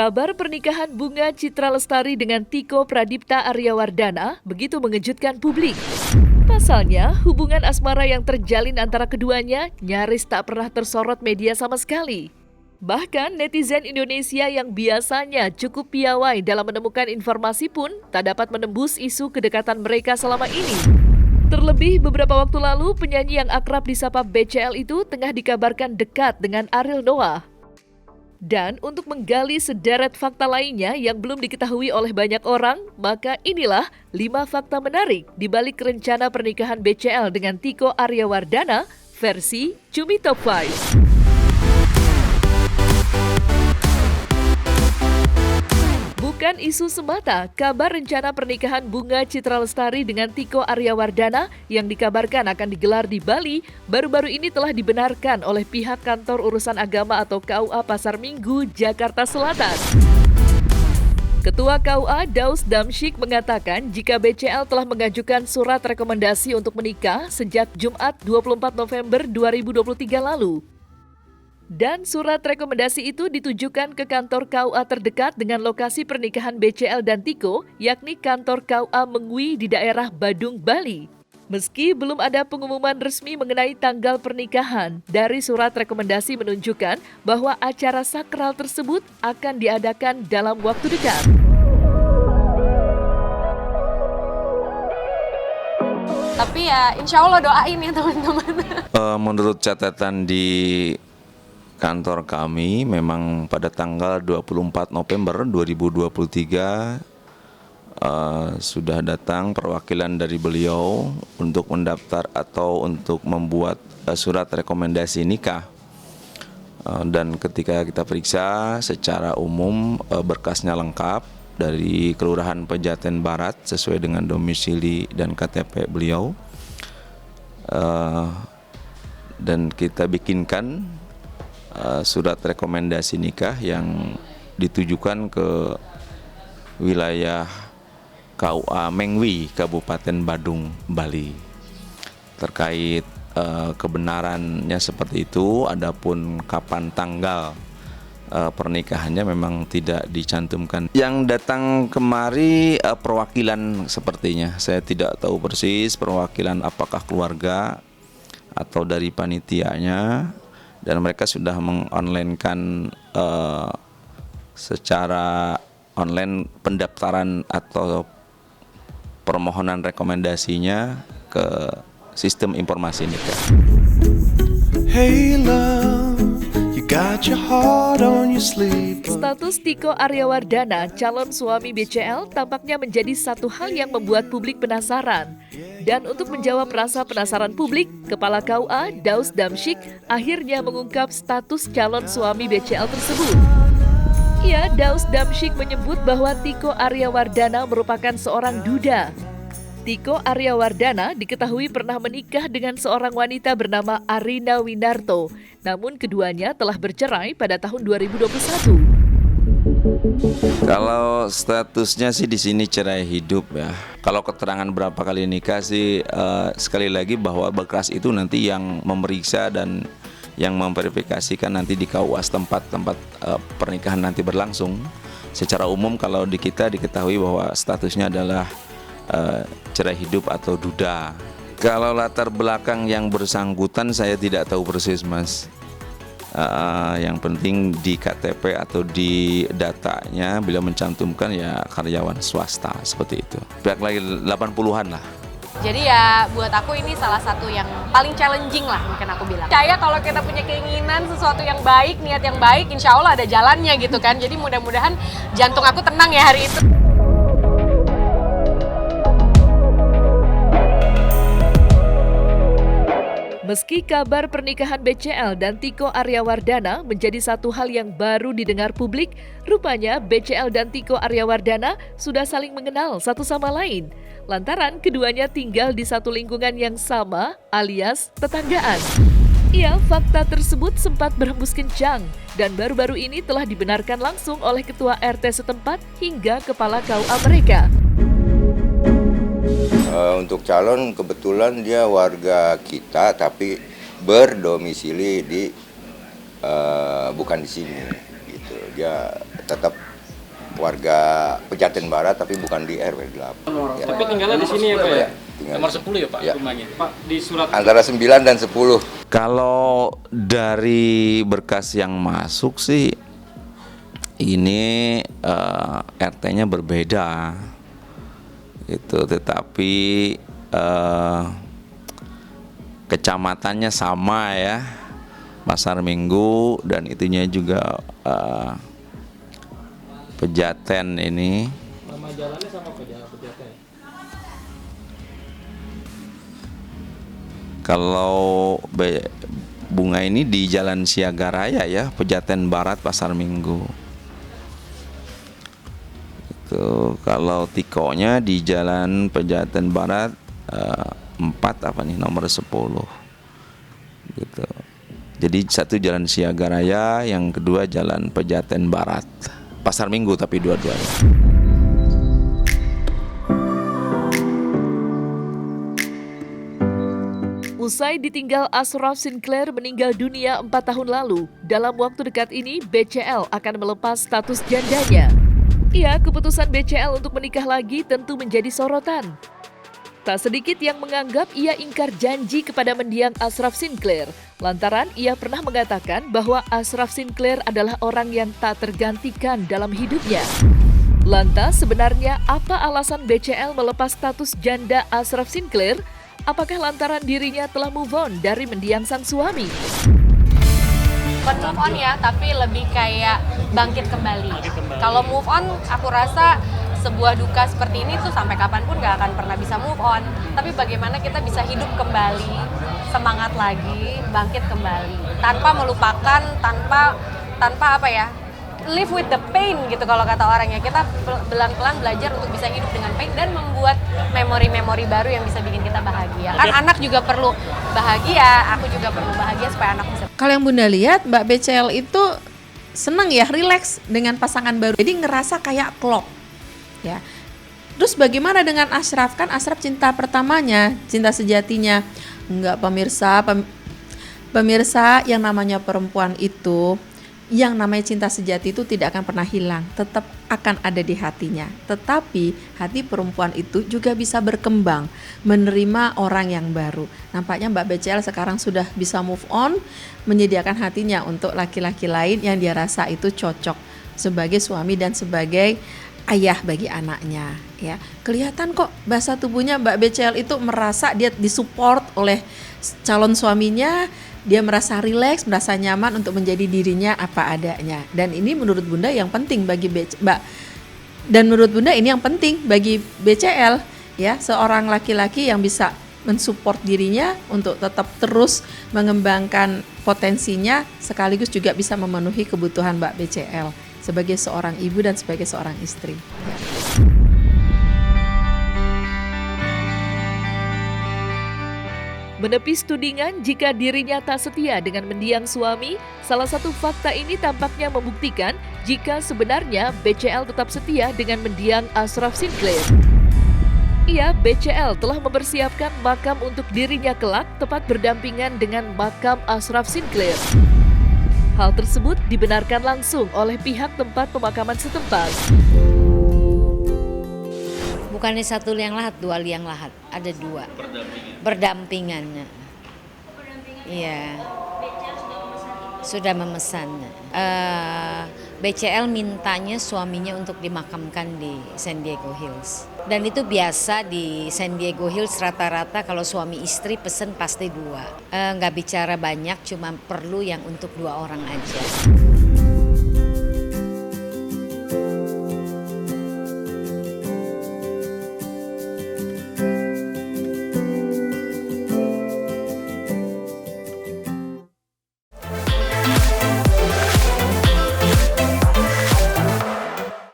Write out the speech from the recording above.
Kabar pernikahan Bunga Citra Lestari dengan Tiko Pradipta Aryawardana begitu mengejutkan publik. Pasalnya, hubungan asmara yang terjalin antara keduanya nyaris tak pernah tersorot media sama sekali. Bahkan netizen Indonesia yang biasanya cukup piawai dalam menemukan informasi pun tak dapat menembus isu kedekatan mereka selama ini. Terlebih beberapa waktu lalu, penyanyi yang akrab disapa BCL itu tengah dikabarkan dekat dengan Ariel Noah. Dan untuk menggali sederet fakta lainnya yang belum diketahui oleh banyak orang, maka inilah 5 fakta menarik di balik rencana pernikahan BCL dengan Tiko Aryawardana versi Cumi Top 5. Bukan isu semata, kabar rencana pernikahan Bunga Citra Lestari dengan Tiko Aryawardana yang dikabarkan akan digelar di Bali baru-baru ini telah dibenarkan oleh pihak Kantor Urusan Agama atau KUA Pasar Minggu, Jakarta Selatan. Ketua KUA Daus Damsyik mengatakan jika BCL telah mengajukan surat rekomendasi untuk menikah sejak Jumat 24 November 2023 lalu. Dan surat rekomendasi itu ditujukan ke kantor KUA terdekat dengan lokasi pernikahan BCL dan Tiko, yakni kantor KUA Mengwi di daerah Badung, Bali. Meski belum ada pengumuman resmi mengenai tanggal pernikahan, dari surat rekomendasi menunjukkan bahwa acara sakral tersebut akan diadakan dalam waktu dekat. Tapi ya insya Allah doain ya teman-teman. Menurut catatan di kantor kami, memang pada tanggal 24 November 2023 sudah datang perwakilan dari beliau untuk mendaftar atau untuk membuat surat rekomendasi nikah. Dan ketika kita periksa secara umum berkasnya lengkap dari Kelurahan Pejaten Barat sesuai dengan domisili dan KTP beliau. Dan kita bikinkan surat rekomendasi nikah yang ditujukan ke wilayah KUA Mengwi, Kabupaten Badung, Bali. Terkait kebenarannya seperti itu, adapun kapan tanggal pernikahannya memang tidak dicantumkan. Yang datang kemari perwakilan sepertinya, saya tidak tahu persis perwakilan apakah keluarga atau dari panitianya. Dan mereka sudah mengonlinekan secara online pendaftaran atau permohonan rekomendasinya ke sistem informasi nikah. Hey love, you got your heart on your sleeve. Status Tiko Aryawardana, calon suami BCL, tampaknya menjadi satu hal yang membuat publik penasaran. Dan untuk menjawab rasa penasaran publik, Kepala KUA Daus Damsyik akhirnya mengungkap status calon suami BCL tersebut. Ya, Daus Damsyik menyebut bahwa Tiko Aryawardana merupakan seorang duda. Tiko Aryawardana diketahui pernah menikah dengan seorang wanita bernama Arina Winarto, namun keduanya telah bercerai pada tahun 2021. Kalau statusnya sih di sini cerai hidup ya. Kalau keterangan berapa kali nikah sih sekali lagi bahwa berkas itu nanti yang memeriksa dan yang memverifikasikan nanti di KUA tempat pernikahan nanti berlangsung. Secara umum kalau di kita diketahui bahwa statusnya adalah cerai hidup atau duda. Kalau latar belakang yang bersangkutan saya tidak tahu persis, Mas. Yang penting di KTP atau di datanya beliau mencantumkan ya karyawan swasta seperti itu. Pihak lagi 80-an lah. Jadi ya buat aku ini salah satu yang paling challenging lah mungkin aku bilang. Percaya kalau kita punya keinginan sesuatu yang baik, niat yang baik, insya Allah ada jalannya gitu kan. Jadi mudah-mudahan jantung aku tenang ya hari itu. Meski kabar pernikahan BCL dan Tiko Aryawardana menjadi satu hal yang baru didengar publik, rupanya BCL dan Tiko Aryawardana sudah saling mengenal satu sama lain. Lantaran keduanya tinggal di satu lingkungan yang sama alias tetanggaan. Ya, fakta tersebut sempat berhembus kencang dan baru-baru ini telah dibenarkan langsung oleh Ketua RT setempat hingga Kepala KUA mereka. Untuk calon kebetulan dia warga kita tapi berdomisili di bukan di sini gitu. Dia tetap warga Pejaten Barat tapi bukan di RW 8. Ya. Tapi tinggalnya di sini ya Pak ya? Tinggal Nomor 10 ya Pak ya. rumahnya? Pak di surat Antara 9 dan 10. Kalau dari berkas yang masuk sih ini RT-nya berbeda itu, tetapi kecamatannya sama ya, Pasar Minggu, dan itunya juga Pejaten ini. nama jalannya sama Pejaten. Kalau bunga ini di Jalan Siaga Raya ya, Pejaten Barat Pasar Minggu. Itu kalau tikonya di Jalan Pejaten Barat 4 apa nih, nomor 10. Gitu. Jadi satu Jalan Siaga Raya, yang kedua Jalan Pejaten Barat. Pasar Minggu tapi dua-duanya. Usai ditinggal Ashraf Sinclair meninggal dunia 4 tahun lalu, dalam waktu dekat ini BCL akan melepas status jandanya. Ya, keputusan BCL untuk menikah lagi tentu menjadi sorotan. Tak sedikit yang menganggap ia ingkar janji kepada mendiang Ashraf Sinclair, lantaran ia pernah mengatakan bahwa Ashraf Sinclair adalah orang yang tak tergantikan dalam hidupnya. Lantas sebenarnya apa alasan BCL melepas status janda Ashraf Sinclair? Apakah lantaran dirinya telah move on dari mendiang sang suami? Bukan move on ya, tapi lebih kayak bangkit kembali. Kalau move on, aku rasa sebuah duka seperti ini tuh sampai kapanpun gak akan pernah bisa move on. Tapi bagaimana kita bisa hidup kembali, semangat lagi, bangkit kembali. Tanpa melupakan, tanpa apa ya, live with the pain gitu kalau kata orangnya. Kita pelan-pelan belajar untuk bisa hidup dengan pain dan membuat memori-memori baru yang bisa bikin kita bahagia. Kan anak juga perlu bahagia, aku juga perlu bahagia supaya anak bisa. Kalau yang Bunda lihat, Mbak BCL itu seneng ya, relax dengan pasangan baru. Jadi ngerasa kayak klop. Ya. Terus bagaimana dengan Ashraf? Kan Ashraf cinta pertamanya, cinta sejatinya. Enggak pemirsa, pemirsa, yang namanya perempuan itu, yang namanya cinta sejati itu tidak akan pernah hilang, tetap akan ada di hatinya. Tetapi hati perempuan itu juga bisa berkembang, menerima orang yang baru. Nampaknya Mbak BCL sekarang sudah bisa move on, menyediakan hatinya untuk laki-laki lain yang dia rasa itu cocok sebagai suami dan sebagai ayah bagi anaknya. Ya, kelihatan kok bahasa tubuhnya Mbak BCL itu merasa dia disupport oleh calon suaminya. Dia merasa rileks, merasa nyaman untuk menjadi dirinya apa adanya. Dan ini menurut Bunda yang penting bagi Mbak. Dan menurut Bunda ini yang penting bagi BCL, ya, seorang laki-laki yang bisa mensupport dirinya untuk tetap terus mengembangkan potensinya, sekaligus juga bisa memenuhi kebutuhan Mbak BCL sebagai seorang ibu dan sebagai seorang istri. Menepis tudingan jika dirinya tak setia dengan mendiang suami, salah satu fakta ini tampaknya membuktikan jika sebenarnya BCL tetap setia dengan mendiang Ashraf Sinclair. Ia, BCL, telah mempersiapkan makam untuk dirinya kelak tepat berdampingan dengan makam Ashraf Sinclair. Hal tersebut dibenarkan langsung oleh pihak tempat pemakaman setempat. Bukannya satu liang lahat, dua liang lahat, ada dua. Berdampingannya. Iya. Sudah memesan. BCL mintanya suaminya untuk dimakamkan di San Diego Hills. Dan itu biasa di San Diego Hills, rata-rata kalau suami istri pesen pasti dua. Nggak bicara banyak, cuma perlu yang untuk 2 orang aja.